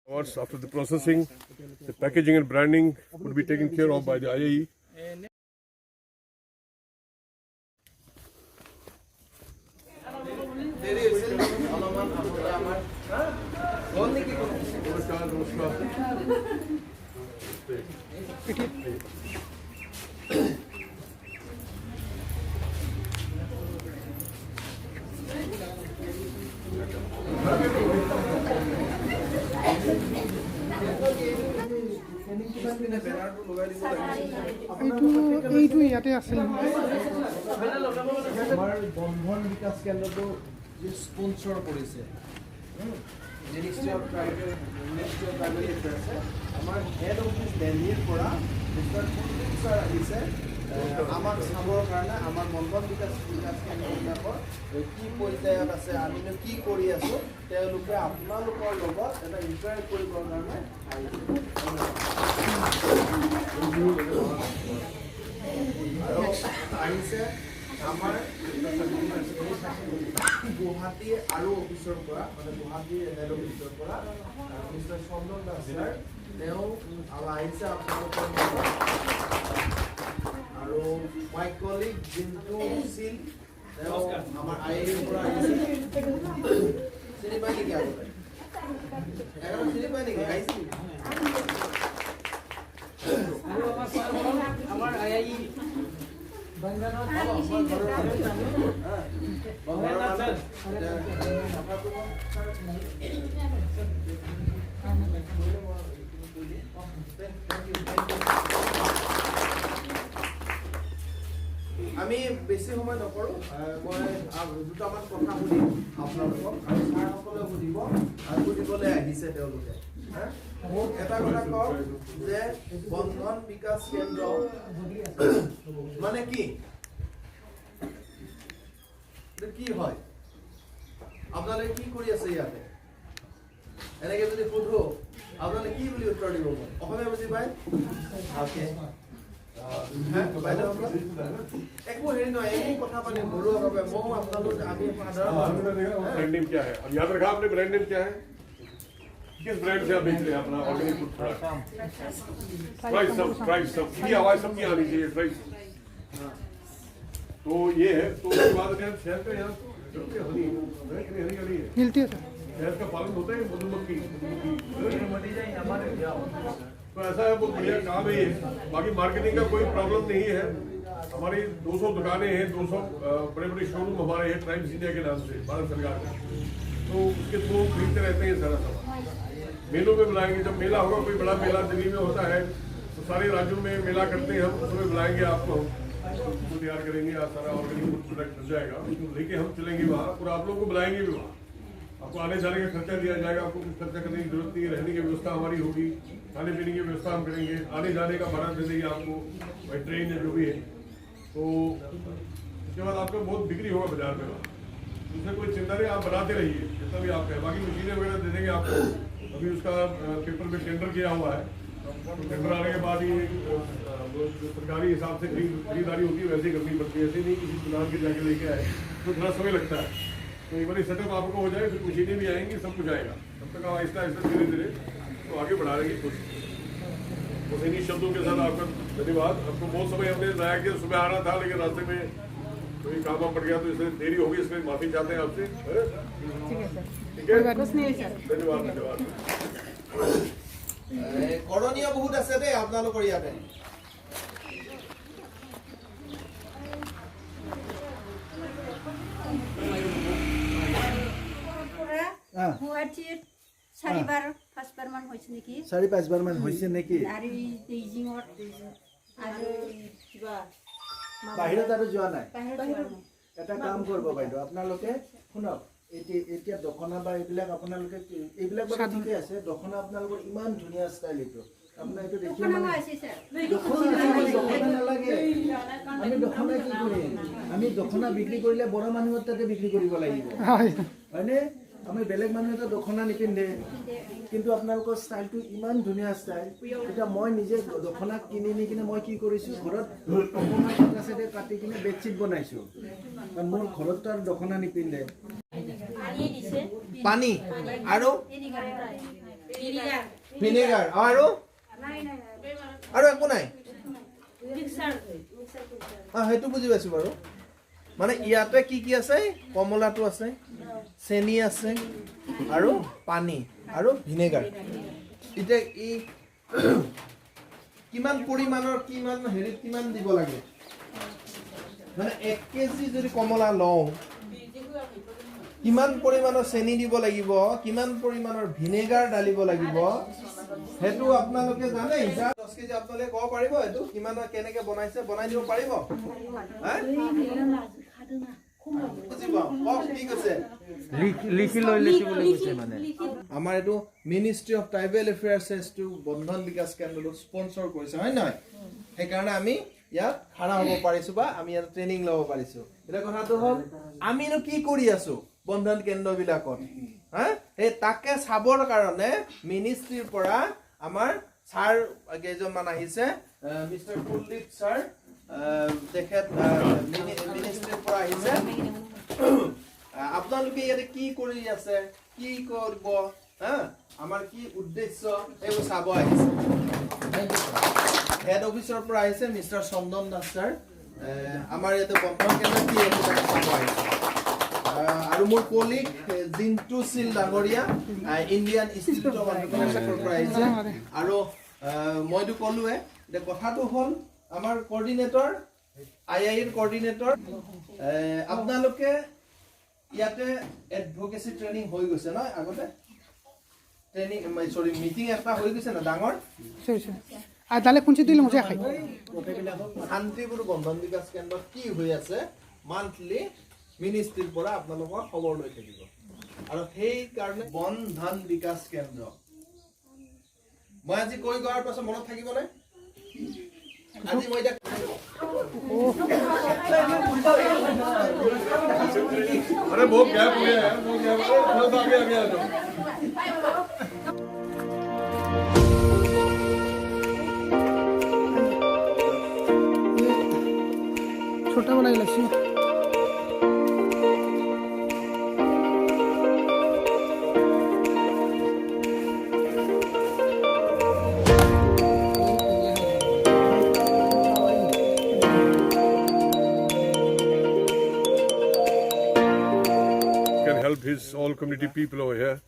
Hours after the processing, the packaging and branding would be taken care of by the IAE. এইটো ইয়াতে আছিল আমাৰ বন্ধন বিকাশ কেন্দ্ৰটো sponsor কৰিছে মিনিষ্ট্ৰী অফ ট্ৰাইবেল এফেয়াৰ্ছ আমাৰ হেড অফিচ দিল্লীৰ পৰা মিষ্টাৰ কুলদীপ ছাৰ আহিছে আমাক চাবৰ কাৰণে আমাৰ বন্ধন বিকাশ কেন্দ্ৰবিলাকৰ কি পৰ্যায়ত আছে আমিনো কি কৰি আছোঁ তেওঁলোকে আপোনালোকৰ লগত এটা ইণ্টাৰেক্ট কৰিবৰ কাৰণে আহিছে আমাৰ গুৱাহাটী আৰু অফিচৰ পৰা মানে গুৱাহাটীৰ হেড অফিচৰ পৰা মিষ্টাৰ চন্দন দাস ছাৰ তেওঁ আহিছে আপোনালোকৰ আৰু মাই কলিগ জিন্তু সিল তেওঁ আমাৰ আইএৰ পৰা আহিছে চিনি পাই নেকি আগতে চিনি পাই নেকি আহিছিল আমাৰ আইআই আমি বেছি সময় নকৰোঁ মই দুটামান কথা সুধিম আপোনালোকক আৰু ছাৰসকলে সুধিবলৈ আহিছে তেওঁলোকে মোক এটা কথা কওক যে বন্ধন বিকাশ কেন্দ্ৰ মানে কি কি হয় আপোনালোকে কি কৰি আছে ইয়াতে এনেকে যদি সুধো আপোনালোকে কি বুলি উত্তৰ দিব অসমীয়া বুজি পায় একো হেৰি নহয় একো কথা পাতি বড়ো বাবে মই আপোনালোক আমি ब्रांड नेम क्या है? अब याद रखा आपने ब्रांड नेम क्या है? किस ब्रांड से आप बेच रहे हैं अपना ऑर्गेनिक फूड प्रोडक्ट? प्राइस सब की आवाज सबकी आनी चाहिए प्राइस। तो ये है तो उसके बाद अगर शहर का यहाँ हनी है मिलती है सर शहर का पालन होता है मधुमक्खी तो ऐसा है बहुत बढ़िया काम है ये बाकी मार्केटिंग का कोई प्रॉब्लम नहीं है हमारी 200 दुकानें हैं 200 बड़े बड़े शोरूम हमारे हैं ट्राइब्स इंडिया के नाम से भारत सरकार के तो उसके थ्रू खरीदते रहते हैं सारा सामान मेलों में बुलाएंगे जब मेला होगा कोई बड़ा मेला दिल्ली में होता है तो सारे राज्यों में मेला करते हैं हम उसमें बुलाएंगे आपको उसको तैयार करेंगे सारा ऑर्गेनिक प्रोडक्ट बन जाएगा उसको लेके हम चलेंगे वहाँ और आप लोगों को बुलाएंगे भी वहाँ आपको आने जाने का खर्चा दिया जाएगा आपको कुछ खर्चा करने की जरूरत नहीं है रहने की व्यवस्था हमारी होगी खाने पीने की व्यवस्था हम करेंगे आने जाने का भाड़ा दे देंगे आपको भाई ट्रेन है जो भी है तो उसके बाद आपका बहुत बिक्री होगा बाजार में उससे कोई चिंता नहीं आप बनाते रहिए जितना भी आप कहें बाकी मशीनें वगैरह दे देंगे आपको अभी उसका पेपर में टेंडर किया हुआ है तो टेंडर आने के बाद ही सरकारी हिसाब से खरीदारी होती है वैसे ही करनी पड़ती है ऐसे नहीं किसी दुकान के जाके लेके आए तो थोड़ा समय लगता है तो एक बार सेटअप आपको हो जाए फिर मशीनें भी आएंगी सब कुछ आएगा तब तक आप आहिस्ता आहिस्ता धीरे धीरे तो आगे बढ़ा रहे हैं बस इन्हीं शब्दों के साथ आपका धन्यवाद आपको बहुत समय हमने लाया कि सुबह आना था लेकिन रास्ते में कोई काम पड़ गया तो इसलिए देरी होगी इसमें माफी चाहते हैं आपसे ठीक है धन्यवाद धन्यवाद কৰণীয় বহুত আছে দেই আপোনালোকৰ ইয়াতে চাৰিবাৰ পাঁচবাৰ মান হৈছে নেকি 4-5 মান হৈছে নেকি আৰু বেইজিঙত আৰু কিবা বাহিৰত আৰু যোৱা নাই এটা কাম কৰিব বাইদেউ আপোনালোকে শুনক এতিয়া দখনা বা এইবিলাক আপোনালোকে এইবিলাক বাৰু ঠিকে আছে দখনা আপোনালোকৰ ইমান ধুনীয়া ষ্টাইল এইটো আপোনাৰ এইটো দেখি দখনা নালাগে আমি দখনা কি কৰিম আমি দখনা বিক্ৰী কৰিলে বড় মানুহৰ তাতে বিক্ৰী কৰিব লাগিব হয়নে আমি বেলেগ মানুহ এটা দখনা নিপিন্ধে কিন্তু আপোনালোকৰ ষ্টাইলটো ইমান ধুনীয়া ষ্টাইল এটা মই নিজে দখনা কিনি নি কিনে মই কি কৰিছোঁ ঘৰত অকণমান এটা চাইডে কাটি কিনে বেডশ্বীট বনাইছোঁ কাৰণ মোৰ ঘৰত আৰু দখনা নিপিন্ধে পানী আৰু ভিনেগাৰ আৰু একো নাই সেইটো বুজি পাইছো বাৰু মানে ইয়াতে কি কি আছে কমলাটো আছে চেনি আছে আৰু পানী আৰু ভিনেগাৰ এতিয়া ই কিমান পৰিমাণৰ কিমান হেৰি কিমান দিব লাগে মানে 1 কেজি যদি কমলা লওঁ কিমান পৰিমাণৰ চেনি দিব লাগিব কিমান পৰিমাণৰ ভিনেগাৰ ডালিব লাগিব হেতু আপোনালোকে জানে হিচাপ 10 কেজি আপোনালোকে ক'ব পাৰিব এটো কিমান কেনেকে বনাইছে বনাই দিব পাৰিব আমাৰ এটো মিনিষ্ট্ৰি অফ ট্ৰাইবেল এফেয়াৰ্স টু বন্ধন বিকাশ কেন্দ্ৰটো স্পন্সৰ কৰিছে হয় নহয় সেইকাৰণে আমি ইয়াত খানা হ'ব পাৰিছো বা আমি ইয়াত ট্ৰেনিং ল'ব পাৰিছো এটা কথাটো হ'ল আমিনো কি কৰি আছো বন্ধন কেন্দ্ৰ বিলাকত হা এই তাকে চাবৰ কাৰণে মিনিষ্ট্ৰিৰ পৰা আমাৰ স্যাৰ কেইজনমান আহিছে মিস্টাৰ কুলদীপ স্যাৰ দেখেত মিনিষ্ট্ৰিৰ পৰা আহিছে আপোনালোকে ইয়াতে কি কৰি আছে কি কৰিব হা আমাৰ কি উদ্দেশ্য এইবোৰ চাব আহিছে হেড অফিচৰ পৰা আহিছে মিস্টাৰ চন্দন দাস স্যাৰ আমাৰ ইয়াতে বন্ধন কেন্দ্ৰ কি আছে তাকে চাব আহিছে আৰু মোৰ কলিগ জিন্তু সিল ডাঙৰীয়া ইণ্ডিয়ান ইনষ্টিটিউট অফ এন্টাৰপ্ৰেনাৰশ্বিপৰ পৰা আহিছে আৰু মইতো ক'লোৱে যে কথাটো হ'ল আমাৰ কোঅৰ্ডিনেটৰ আইআইৰ কোঅৰ্ডিনেটৰ আপোনালোকে ইয়াতে এডভোকেসি ট্ৰেনিং হৈ গৈছে ন আগতে ট্ৰেনিং সৰি মিটিং এটা হৈ গৈছে না ডাঙৰ আৰ তাহলে কোন দিলে মজা খাই শান্তিপুৰ বন্ধন বিকাশ কেন্দ্ৰত কি হৈ আছে মান্থলি মিনিষ্ট্ৰিৰ পৰা আপোনালোকৰ খবৰ লৈ থাকিব আৰু সেই কাৰণে বন্ধন বিকাশ কেন্দ্ৰ মই আজি কৈ গোৱাৰ পাছত মনত থাকিবনে আজি মই अरे बहुत गैप हो गया है बहुत गैप थोड़ा सा आगे आ जाओ छोटा वाला इलायची help his all community people over here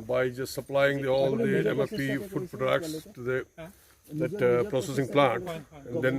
by just supplying all the MFP food products to the processing plant, and then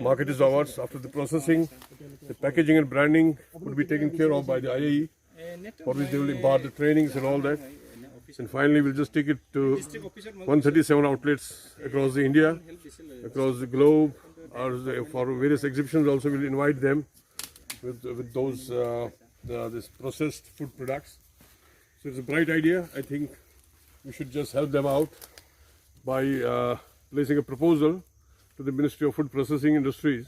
market is ours. After the processing, the packaging and branding would be taken care of by the IAE, for which they will impart the trainings and all that. And finally, we'll just take it to 137 outlets across the India, across the globe, or for various exhibitions. Also, we'll invite them with those. This processed food products. So it's a bright idea. I think we should just help them out by placing a proposal to the Ministry of Food Processing Industries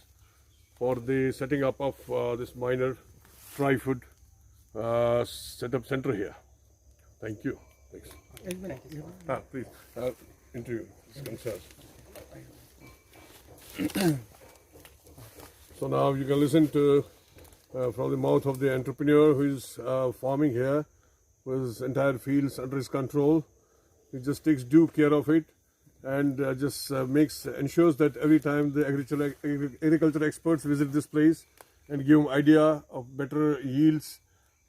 for the setting up of this minor tri-food setup center here. Thank you. Thanks. Please, interview concerns. So now you can listen to from the mouth of the entrepreneur who is farming here, who has entire fields under his control. He just takes due care of it and ensures that every time the agriculture experts visit this place and give him idea of better yields,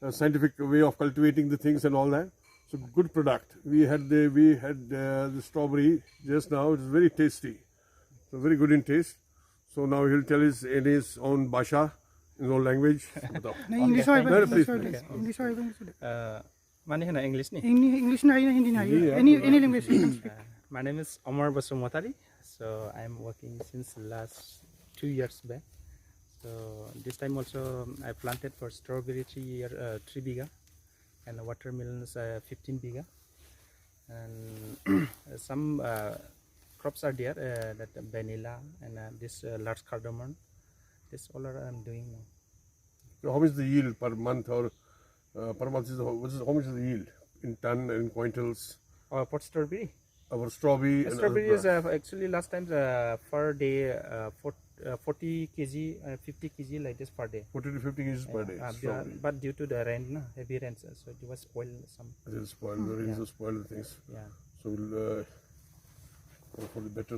scientific way of cultivating the things and all that. So good product. We had the strawberry just now. It is very tasty. So very good in taste. So now he'll tell in his own Basha, in own language. English or English Mani hena English ni. English na Hindi na any language you can speak. My name is Omar Basumotari. So I am working since last 2 years back. So this time also I planted for strawberry 3 biga and watermelons 15 biga and some crops are there that vanilla and this large cardamom. This all I'm doing now. So how much is the yield per month or per month? How much is the yield in ton and in quintals? For strawberry? Our strawberry. Strawberry is actually last time per day 40 kg, 50 kg like this per day. 40 to 50 kg per day. But due to the rain, heavy rains, so it was spoiled some. It is spoiled. The rains have spoiled the things. Yeah. So we'll go for the better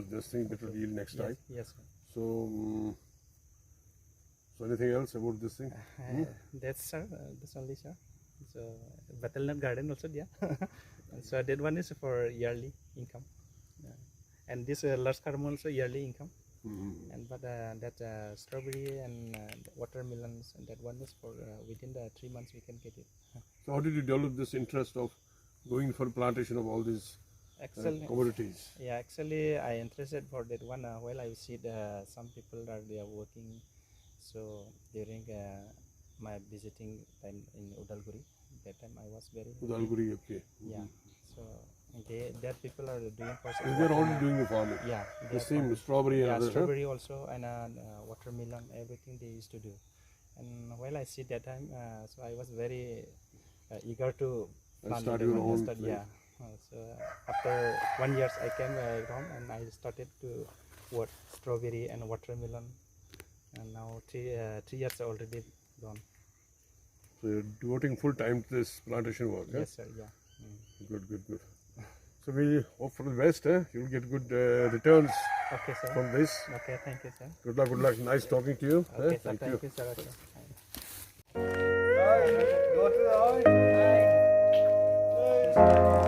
yield next Yes, time. yes, sir. So, so anything else about this thing? That's sir. That's only sir. So Battlenut Garden also there. And so that one is for yearly income. And this large cardamom also yearly income. And but that strawberry and watermelons, and that one is for within the 3 months we can get it. So how did you develop this interest of going for plantation of all these commodities? Yeah, actually I interested for that one while I see some people they are working. So during my visiting time in Udalguri, that time I was very Udalguri, okay. yeah. So that people are doing for So they're already doing the farming. yeah, The they are same strawberry and yeah, other, huh? strawberry also, and watermelon, everything they used to do. And while I see that time, so I was very eager to And plant start that your one. own Start- thing. yeah. So after 1 year, I came home and I started to work strawberry and watermelon. And now 3 years already done. So you're devoting full time to this plantation work, huh? Yes, sir. Yeah. Good. So we hope for the best, huh? You'll get good returns Okay, sir. from this. Okay, thank you, sir. Good luck. Nice talking to you. huh? Okay, sir. Thank Thank you. you, sir. Okay. Go to the